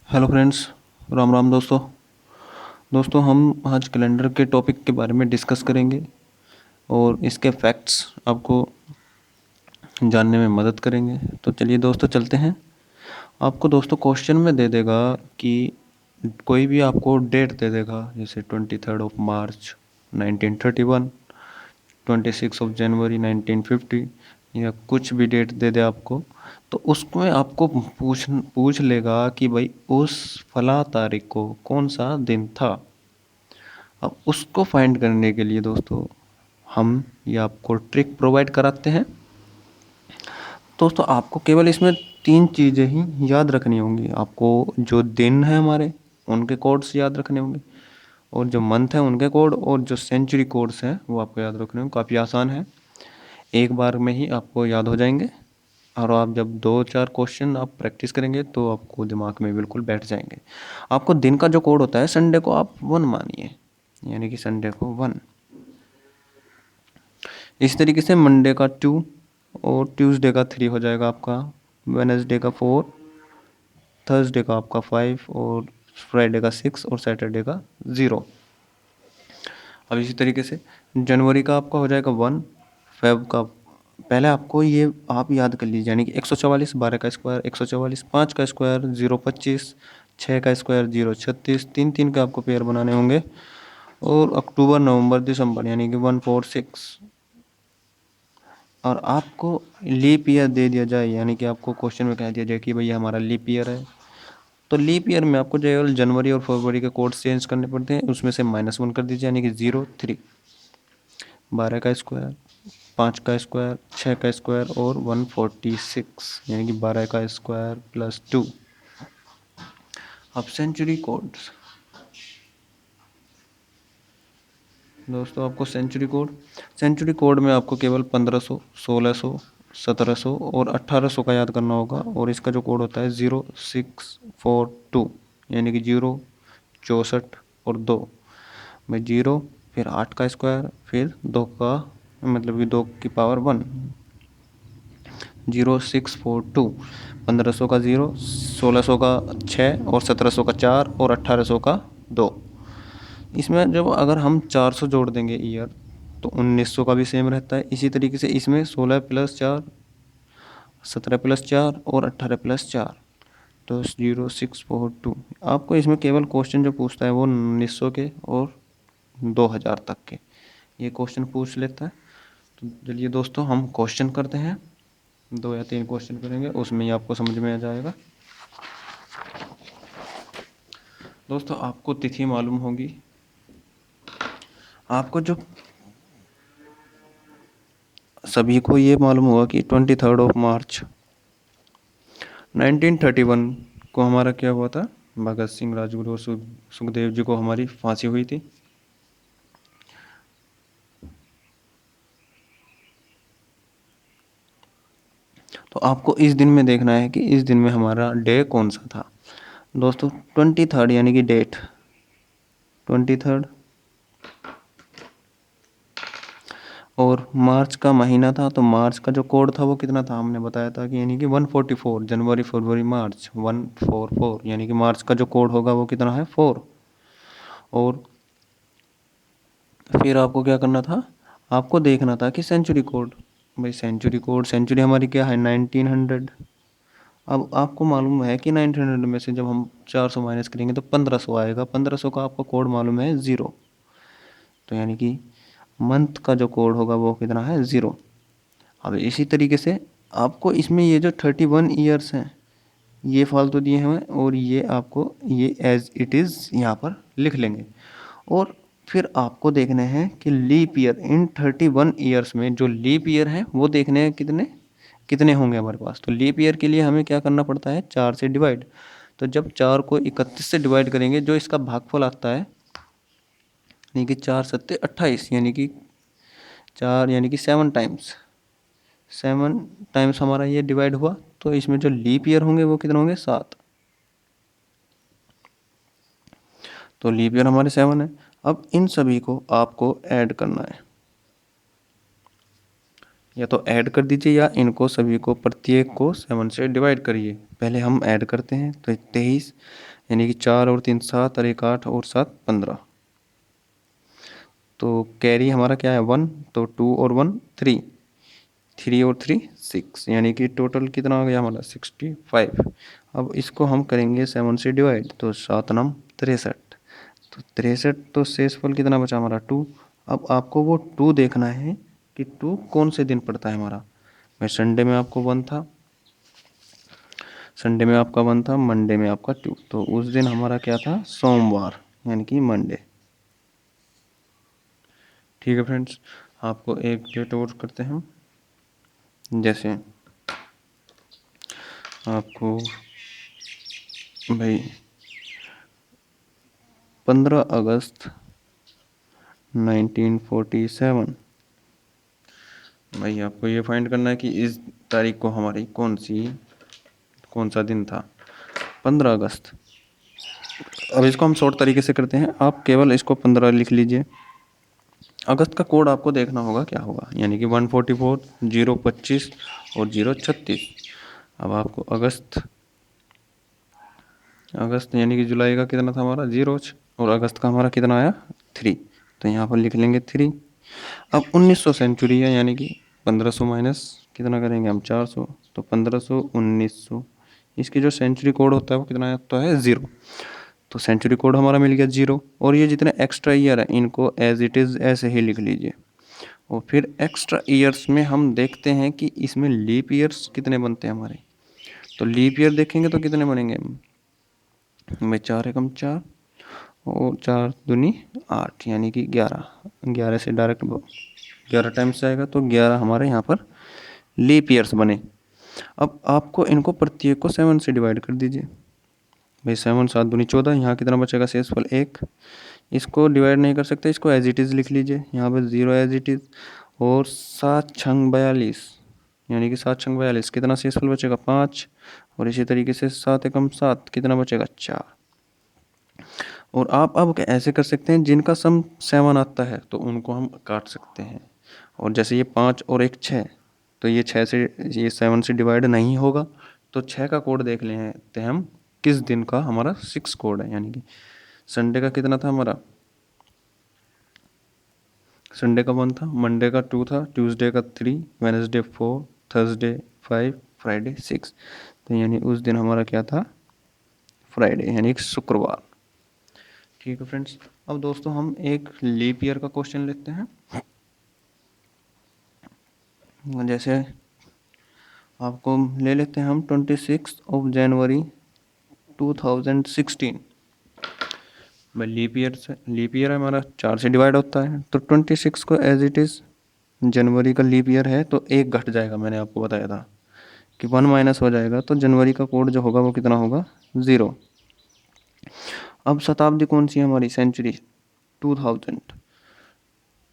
Hello friends, Ram Ram दोस्तों। हम आज कैलेंडर के टॉपिक के बारे में डिस्कस करेंगे और इसके फैक्ट्स आपको जानने में मदद करेंगे। तो चलिए दोस्तों चलते हैं। आपको दोस्तों क्वेश्चन में दे देगा कि कोई भी आपको डेट दे देगा, जैसे 23 मार्च 1931, 26 जनवरी 1950 या कुछ भी डेट दे दे आपको। तो उसमें आपको पूछ लेगा कि भाई उस फला तारीख को कौन सा दिन था। अब उसको फाइंड करने के लिए दोस्तों हम ये आपको ट्रिक प्रोवाइड कराते हैं। दोस्तों आपको केवल इसमें तीन चीज़ें ही याद रखनी होंगी। आपको जो दिन है हमारे उनके कोड्स याद रखने होंगे, और जो मंथ है उनके कोड, और जो सेंचुरी कोड्स हैं वो आपको याद रखने होंगे। काफ़ी आसान है, एक बार में ही आपको याद हो जाएंगे। और आप जब दो चार क्वेश्चन आप प्रैक्टिस करेंगे तो आपको दिमाग में बिल्कुल बैठ जाएंगे। आपको दिन का जो कोड होता है, संडे को आप 1 मानिए, यानी कि संडे को 1। इस तरीके से मंडे का 2 और ट्यूसडे का 3 हो जाएगा आपका, वेनसडे का 4, थर्सडे का आपका 5 और फ्राइडे का 6 और सैटरडे का 0। अब इसी तरीके से जनवरी का आपका हो जाएगा 1, फेब का पहले आपको ये आप याद कर लीजिए, यानी कि 144, 12 का स्क्वायर 144, 5 का स्क्वायर 025, 6 का स्क्वायर 036, 3 का आपको पेयर बनाने होंगे। और अक्टूबर नवंबर दिसंबर यानी कि 146। और आपको लीप ईयर दे दिया जाए, यानी कि आपको क्वेश्चन में कह दिया जाए कि भैया हमारा लीप ईयर है, तो लीप ईयर में आपको केवल जनवरी और फरवरी के कोड चेंज करने पड़ते हैं। उसमें से -1 कर दीजिए, यानी कि 0 3। 12 का स्क्वायर, 5 का स्क्वायर, 6 का स्क्वायर और 146, यानी कि 12 का स्क्वायर +2। अब सेंचुरी कोड्स दोस्तों, आपको सेंचुरी कोड में आपको केवल 1500, 1600, 1700 और 1800 का याद करना होगा। और इसका जो कोड होता है 0642, यानी कि 0 64 और 2 में 0, फिर 8 का स्क्वायर, फिर 2 का मतलब कि 2 की पावर 1। 0642, 1500 का 0, 1600 का 6 और 1700 का 4 और 1800 का 2। इसमें जब अगर हम 400 जोड़ देंगे ईयर, तो 1900 का भी सेम रहता है। इसी तरीके से इसमें 16 + 4, 17 + 4 और 18 + 4, तो 0642। आपको इसमें केवल क्वेश्चन जो पूछता है वो 1900 के और 2000 तक के ये क्वेश्चन पूछ लेता है। तो चलिए दोस्तों हम क्वेश्चन करते हैं, 2 या 3 क्वेश्चन करेंगे, उसमें ही आपको समझ में आ जाएगा। दोस्तों आपको तिथि मालूम होगी, आपको जो सभी को ये मालूम होगा कि 23 मार्च 1931 को हमारा क्या हुआ था, भगत सिंह, राजगुरु और सुखदेव जी को हमारी फांसी हुई थी। तो आपको इस दिन में देखना है कि इस दिन में हमारा डे कौन सा था। दोस्तों 23 यानी कि डेट 23, और मार्च का महीना था, तो मार्च का जो कोड था वो कितना था, हमने बताया था कि यानी कि 144। जनवरी फरवरी मार्च 144, यानी कि मार्च का जो कोड होगा वो कितना है 4। और फिर आपको क्या करना था, आपको देखना था कि सेंचुरी कोड, भाई सेंचुरी हमारी क्या है 1900। अब आपको मालूम है कि 1900 में से जब हम 400 माइनस करेंगे तो 1500 आएगा। 1500 का आपको कोड मालूम है 0, तो यानी कि मंथ का जो कोड होगा वो कितना है 0। अब इसी तरीके से आपको इसमें ये जो 31 ईयर्स हैं ये फालतू दिए हैं, और ये आपको ये एज इट इज़ यहाँ पर लिख लेंगे। और फिर आपको देखने हैं कि लीप ईयर, इन 31 ईयर्स में जो लीप ईयर हैं वो देखने हैं कितने कितने होंगे हमारे पास। तो लीप ईयर के लिए हमें क्या करना पड़ता है, 4 से डिवाइड। तो जब 4 को 31 से डिवाइड करेंगे, जो इसका भागफल आता है, यानी कि 4 सत्ते 28, यानी कि 4 यानी कि 7 टाइम्स, 7 टाइम्स हमारा ये डिवाइड हुआ। तो इसमें जो लीप ईयर होंगे वो कितने होंगे, 7। तो लीप ईयर हमारे 7 है। अब इन सभी को आपको ऐड करना है, या तो ऐड कर दीजिए या इनको सभी को प्रत्येक को 7 से डिवाइड करिए। पहले हम ऐड करते हैं तो 23 यानी कि 4 और 3 7 और 1 8 और 7 15। तो कैरी हमारा क्या है 1, तो 2 और 1 3, 3 और 3 6 यानी कि टोटल कितना आ गया हमारा 65। अब इसको हम करेंगे 7 से डिवाइड, तो 7 नम 63, तो 63, तो शेषफल कितना बचा हमारा 2। अब आपको वो 2 देखना है कि 2 कौन से दिन पड़ता है हमारा। मैं संडे में आपको 1 था, संडे में आपका 1 था, मंडे में आपका 2, तो उस दिन हमारा क्या था सोमवार यानी कि मंडे। ठीक है फ्रेंड्स, आपको एक डेट और करते हैं। जैसे आपको भाई 15 अगस्त 1947, भाई आपको ये फाइंड करना है कि इस तारीख को हमारी कौन सा दिन था 15 अगस्त। अब इसको हम शॉर्ट तरीके से करते हैं, आप केवल इसको 15 लिख लीजिए। अगस्त का कोड आपको देखना होगा क्या होगा, यानी कि 144 025 और 036। अब आपको अगस्त यानी कि जुलाई का कितना था हमारा 0, और अगस्त का हमारा कितना आया 3, तो यहाँ पर लिख लेंगे 3। अब 1900 सेंचुरी है, यानी कि 1500 माइनस कितना करेंगे हम 400, तो 1500 1900, इसकी जो सेंचुरी कोड होता है वो कितना आता है 0, तो सेंचुरी कोड हमारा मिल गया 0। और ये जितने एक्स्ट्रा ईयर है इनको एज इट इज़ ऐसे ही लिख लीजिए। और फिर एक्स्ट्रा ईयर्स में हम देखते हैं कि इसमें लीप ईयर्स कितने बनते हैं हमारे। तो लीप ईयर देखेंगे तो कितने बनेंगे में 4 एकम 4 और 4 दूनी 8 यानी कि 11, 11 से डायरेक्ट 11 टाइम्स आएगा, तो 11 हमारे यहाँ पर लीप ईयर्स बने। अब आपको इनको प्रत्येक को 7 से डिवाइड कर दीजिए। भाई 7 7 दूनी 14, यहाँ कितना बचेगा शेषफल 1। इसको डिवाइड नहीं कर सकते, इसको एज इट इज़ लिख लीजिए, यहाँ पर 0 एज इट इज़। और 7 छंग 42 यानी कि 7 छंग 42, कितना शेषफल बचेगा 5। और इसी तरीके से 7 एकम 7 कितना बचेगा 4। और आप अब ऐसे कर सकते हैं, जिनका सम 7 आता है तो उनको हम काट सकते हैं। और जैसे ये 5 और एक 6, तो ये 6 से ये 7 से डिवाइड नहीं होगा, तो 6 का कोड देख लेते हैं हम किस दिन का हमारा 6 कोड है। यानी कि संडे का कितना था हमारा, संडे का 1 था, मंडे का 2 था, ट्यूसडे का 3, वेडनेसडे 4, थर्सडे 5, फ्राइडे 6, तो यानी उस दिन हमारा क्या था फ्राइडे यानी कि शुक्रवार। ठीक है फ्रेंड्स, अब दोस्तों हम एक लीप ईयर का क्वेश्चन लेते हैं। जैसे आपको ले लेते हैं हम 26 ऑफ जनवरी 2016। भाई लीप ईयर हमारा 4 से डिवाइड होता है, तो 26 को एज इट इज़ जनवरी का लीप ईयर है तो एक घट जाएगा, मैंने आपको बताया था कि 1 माइनस हो जाएगा, तो जनवरी का कोड जो होगा वो कितना होगा 0। अब शताब्दी कौन सी है हमारी, सेंचुरी 2000,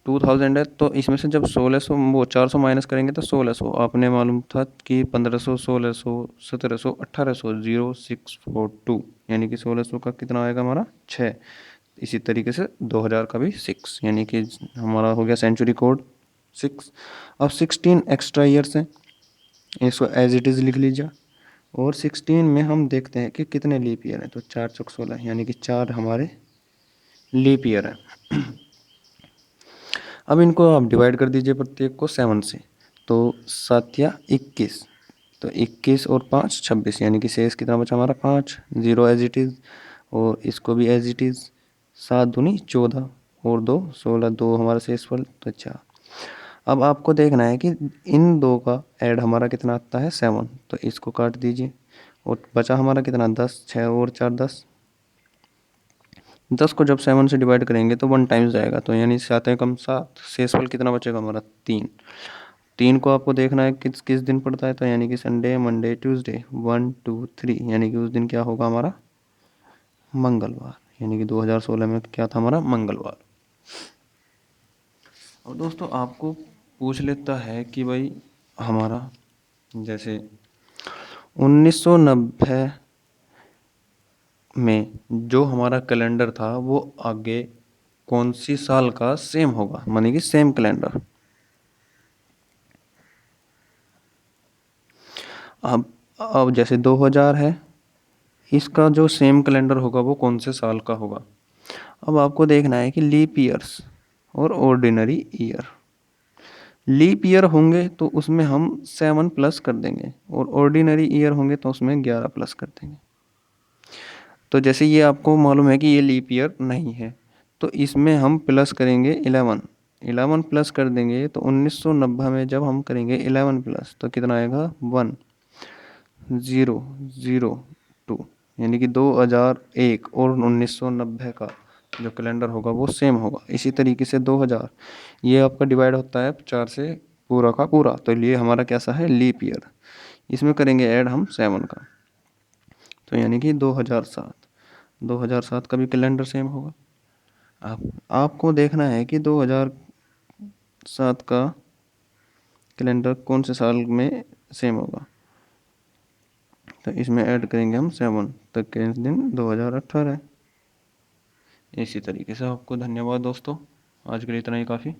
2000 है, तो इसमें से जब 1600 वो 400 माइनस करेंगे तो 1600, आपने मालूम था कि 1500 1600 1700 1800 0642, यानी कि 1600 का कितना आएगा हमारा 6। इसी तरीके से 2000 का भी 6, यानी कि हमारा हो गया सेंचुरी कोड 6। अब 16 एक्स्ट्रा ईयर्स हैं, इसको एज इट इज़ लिख लीजिए। और 16 में हम देखते हैं कि कितने लीप ईयर हैं, तो 4 चौक 16 यानी कि 4 हमारे लीप ईयर हैं। अब इनको आप डिवाइड कर दीजिए प्रत्येक को 7 से, तो 7 या 21, तो 21 और 5 26, यानी कि शेष कितना बचा हमारा 5, 0 एज इट इज़। और इसको भी एज इट इज़, 7 दूनी 14 और 2 16, 2 हमारा शेषफल तो 4। अब आपको देखना है कि इन दो का ऐड हमारा कितना आता है 7, तो इसको काट दीजिए। और बचा हमारा कितना 10, 6 और 4 10, 10 को जब 7 से डिवाइड करेंगे तो 1 टाइम्स जाएगा, तो यानी 7 एकम 7, शेषफल कितना बचेगा हमारा 3। 3 को आपको देखना है किस किस दिन पड़ता है, तो यानी कि संडे मंडे ट्यूसडे 1 2 3, यानी कि उस दिन क्या होगा हमारा मंगलवार, यानी कि 2016 में क्या था हमारा मंगलवार। और दोस्तों आपको पूछ लेता है कि भाई हमारा जैसे 1990 में जो हमारा कैलेंडर था वो आगे कौन सी साल का सेम होगा, मानी कि सेम कैलेंडर। अब जैसे 2000 है, इसका जो सेम कैलेंडर होगा वो कौन से साल का होगा। अब आपको देखना है कि लीप ईयर्स और ऑर्डिनरी ईयर। लीप ईयर होंगे तो उसमें हम 7 प्लस कर देंगे, और ऑर्डिनरी ईयर होंगे तो उसमें 11 प्लस कर देंगे। तो जैसे ये आपको मालूम है कि ये लीप ईयर नहीं है, तो इसमें हम प्लस करेंगे 11। 11 प्लस कर देंगे तो 1990 में जब हम करेंगे 11 प्लस तो कितना आएगा, 1002, यानी कि 2001 और 1990 का जो कैलेंडर होगा वो सेम होगा। इसी तरीके से 2000 ये आपका डिवाइड होता है 4 से पूरा का पूरा, तो ये हमारा कैसा है, लीप ईयर। इसमें करेंगे ऐड हम 7 का, तो यानी कि 2007। 2007 का भी कैलेंडर सेम होगा। आपको देखना है कि 2007 का कैलेंडर कौन से साल में सेम होगा, तो इसमें ऐड करेंगे हम 7 तक के दिन 2018। इसी तरीके से आपको धन्यवाद दोस्तों, आज के लिए इतना ही काफ़ी।